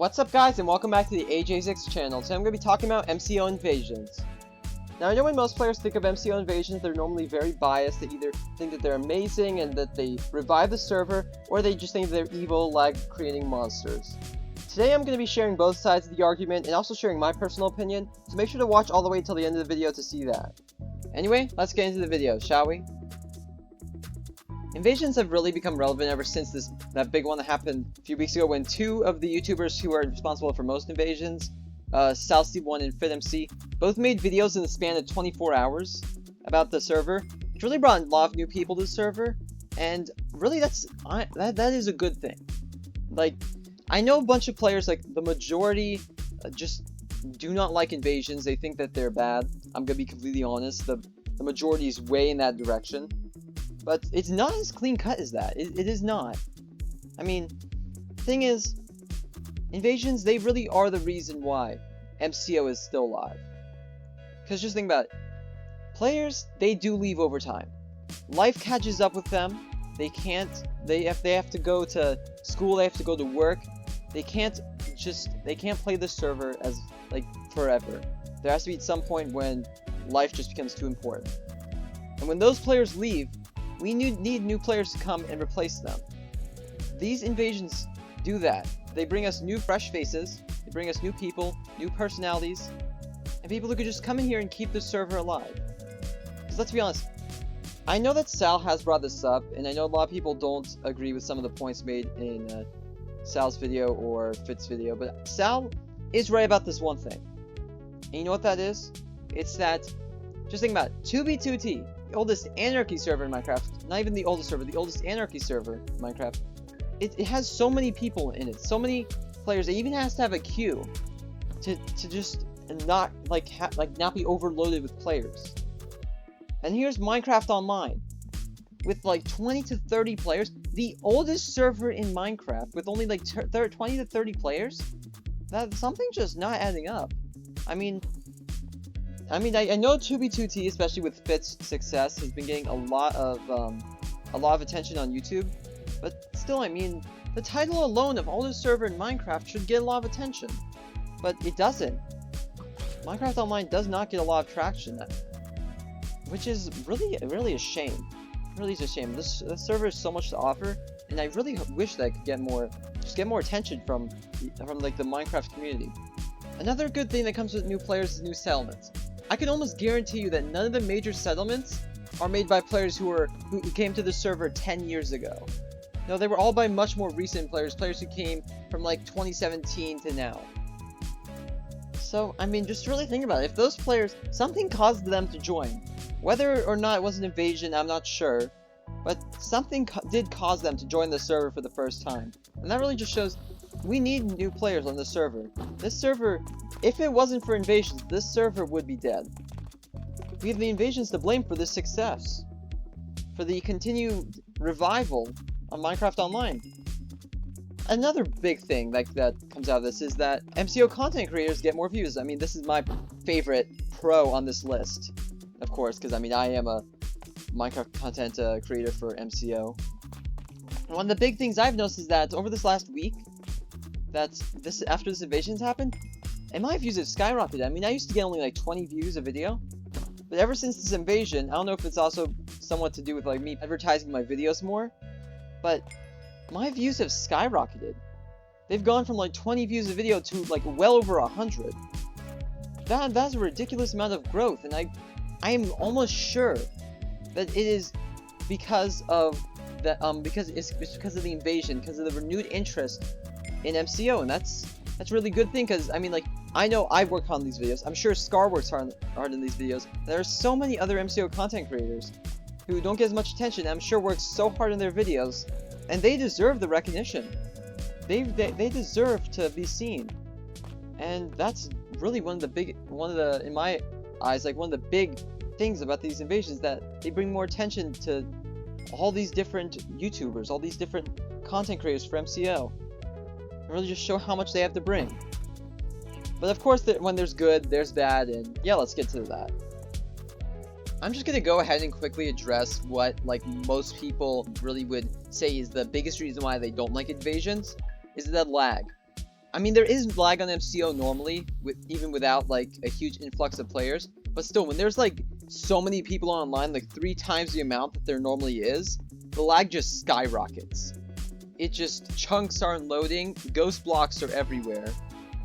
What's up guys, and welcome back to the AJ6 channel. Today I'm going to be talking about MCO invasions. Now I know when most players think of MCO invasions, they're normally very biased. They either think that they're amazing and that they revive the server, or they just think they're evil, like creating monsters. Today I'm going to be sharing both sides of the argument and also sharing my personal opinion, so make sure to watch all the way till the end of the video to see that. Anyway, let's get into the video, shall we? Invasions have really become relevant ever since that big one that happened a few weeks ago when two of the YouTubers who are responsible for most invasions, Salty1 and FitMC, both made videos in the span of 24 hours about the server, which really brought a lot of new people to the server, and really that is a good thing. Like, I know a bunch of players, like the majority, just do not like invasions. They think that they're bad. I'm gonna be completely honest. The majority is way in that direction. But it's not as clean cut as that. It is not. I mean, thing is, invasions, they really are the reason why MCO is still alive. Because just think about it. Players, they do leave over time. Life catches up with them. They have to go to school, they have to go to work. They can't play the server as, like, forever. There has to be some point when life just becomes too important. And when those players leave, we need new players to come and replace them. These invasions do that. They bring us new fresh faces, they bring us new people, new personalities, and people who could just come in here and keep the server alive. Because let's be honest, I know that Sal has brought this up, and I know a lot of people don't agree with some of the points made in Sal's video or Fit's video, but Sal is right about this one thing. And you know what that is? It's that, just think about it, 2b2t, the oldest anarchy server in Minecraft, not even the oldest server, the oldest anarchy server in Minecraft, it has so many people in it, so many players. It even has to have a queue to just not not be overloaded with players. And here's Minecraftonline with like 20 to 30 players, the oldest server in Minecraft with only like 20 to 30 players. That something's just not adding up. I know 2b2t, especially with Fit's success, has been getting a lot of attention on YouTube, but still, I mean, the title alone of oldest server in Minecraft should get a lot of attention, but it doesn't. Minecraftonline does not get a lot of traction, which is really a shame. Really is a shame. This server has so much to offer, and I really wish that I could get more attention from like the Minecraft community. Another good thing that comes with new players is new settlements. I can almost guarantee you that none of the major settlements are made by players who came to the server 10 years ago. No, they were all by much more recent players who came from like 2017 to now. So, I mean, just really think about it. If those players, something caused them to join. Whether or not it was an invasion, I'm not sure. But something did cause them to join the server for the first time. And that really just shows we need new players on the server. This server, if it wasn't for invasions, this server would be dead. We have the invasions to blame for this success. For the continued revival on Minecraftonline. Another big thing that comes out of this is that MCO content creators get more views. I mean, this is my favorite pro on this list, of course, because I mean, I am a Minecraft content creator for MCO. And one of the big things I've noticed is that over this last week, after this invasion's happened, and my views have skyrocketed. I mean, I used to get only like 20 views a video, but ever since this invasion, I don't know if it's also somewhat to do with like me advertising my videos more, but my views have skyrocketed. They've gone from like 20 views a video to like well over 100. That's a ridiculous amount of growth, and I am almost sure that it is because of the because of the invasion, because of the renewed interest in MCO, and that's a really good thing. Because I mean, like, I know I work on these videos. I'm sure Scar works hard in these videos. There are so many other MCO content creators who don't get as much attention. I'm sure work so hard in their videos, and they deserve the recognition. They deserve to be seen, and that's really in my eyes, like one of the big things about these invasions, that they bring more attention to all these different YouTubers, all these different content creators for MCO. Really just show how much they have to bring. But of course, when there's good, there's bad, and yeah, let's get to that. I'm just gonna go ahead and quickly address what like most people really would say is the biggest reason why they don't like invasions, is that lag. I mean, there is lag on MCO normally, even without like a huge influx of players. But still, when there's like so many people online, like 3 times the amount that there normally is, the lag just skyrockets. It just, chunks aren't loading, ghost blocks are everywhere,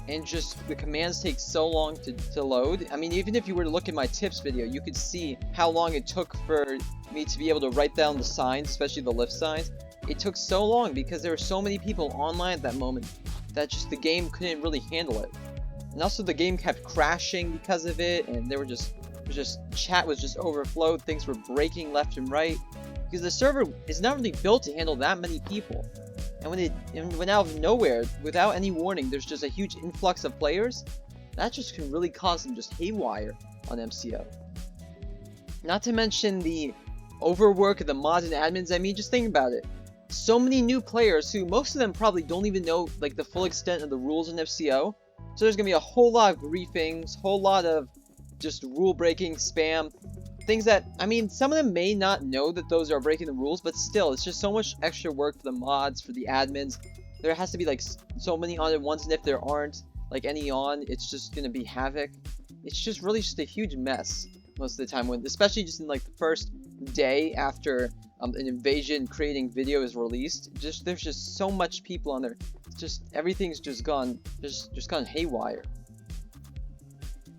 and just the commands take so long to load. I mean, even if you were to look at my tips video, you could see how long it took for me to be able to write down the signs, especially the lift signs. It took so long because there were so many people online at that moment that just the game couldn't really handle it. And also the game kept crashing because of it, and there were just chat was just overflowed, things were breaking left and right, because the server is not really built to handle that many people. And when out of nowhere, without any warning, there's just a huge influx of players, that just can really cause them just haywire on MCO. Not to mention the overwork of the mods and admins. I mean, just think about it. So many new players who, most of them probably don't even know like the full extent of the rules in MCO. So there's gonna be a whole lot of griefings, whole lot of just rule breaking, spam, things that, I mean, some of them may not know that those are breaking the rules, but still, it's just so much extra work for the mods, for the admins. There has to be like so many on at once, and if there aren't like any on, it's just gonna be havoc. It's just really just a huge mess most of the time, when, especially just in like the first day after an invasion creating video is released. There's just so much people on there. It's just, everything's just gone haywire.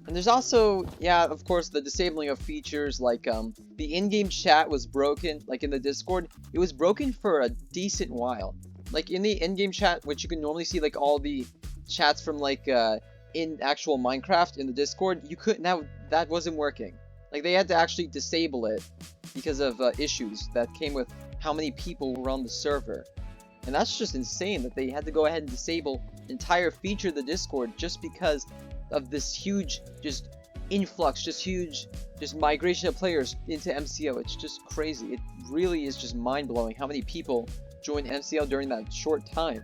And there's also, yeah, of course, the disabling of features, like the in-game chat was broken, like in the Discord. It was broken for a decent while. Like in the in-game chat, which you can normally see like all the chats from like in actual Minecraft in the Discord, you couldn't, that wasn't working. Like they had to actually disable it because of issues that came with how many people were on the server. And that's just insane that they had to go ahead and disable an entire feature of the Discord just because of this huge just influx, just migration of players into MCO. It's just crazy. It really is just mind-blowing how many people joined MCO during that short time.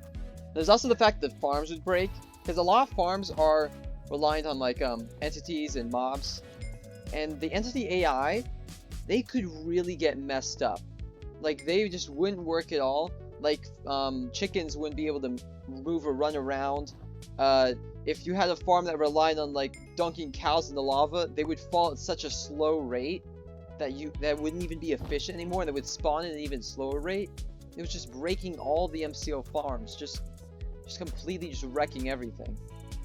There's also the fact that farms would break, because a lot of farms are reliant on like entities and mobs, and the entity AI, they could really get messed up. Like they just wouldn't work at all. Like chickens wouldn't be able to move or run around. If you had a farm that relied on like dunking cows in the lava, they would fall at such a slow rate that wouldn't even be efficient anymore. They would spawn at an even slower rate. It was just breaking all the MCO farms, just completely just wrecking everything.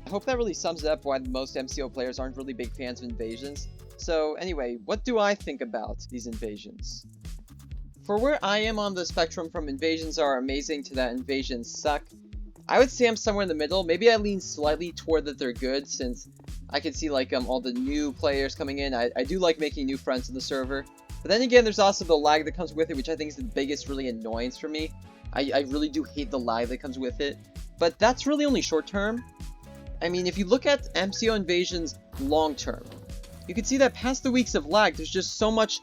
I hope that really sums up why most MCO players aren't really big fans of invasions. So anyway, what do I think about these invasions? For where I am on the spectrum from invasions are amazing to that invasions suck, I would say I'm somewhere in the middle. Maybe I lean slightly toward that they're good, since I can see like all the new players coming in. I do like making new friends in the server. But then again, there's also the lag that comes with it, which I think is the biggest really annoyance for me. I really do hate the lag that comes with it. But that's really only short term. I mean, if you look at MCO invasions long term, you can see that past the weeks of lag, there's just so much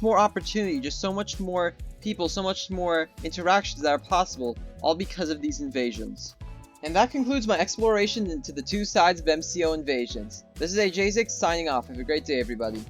more opportunity, just so much more people, so much more interactions that are possible, all because of these invasions. And that concludes my exploration into the two sides of MCO invasions. This is AJZix signing off. Have a great day, everybody.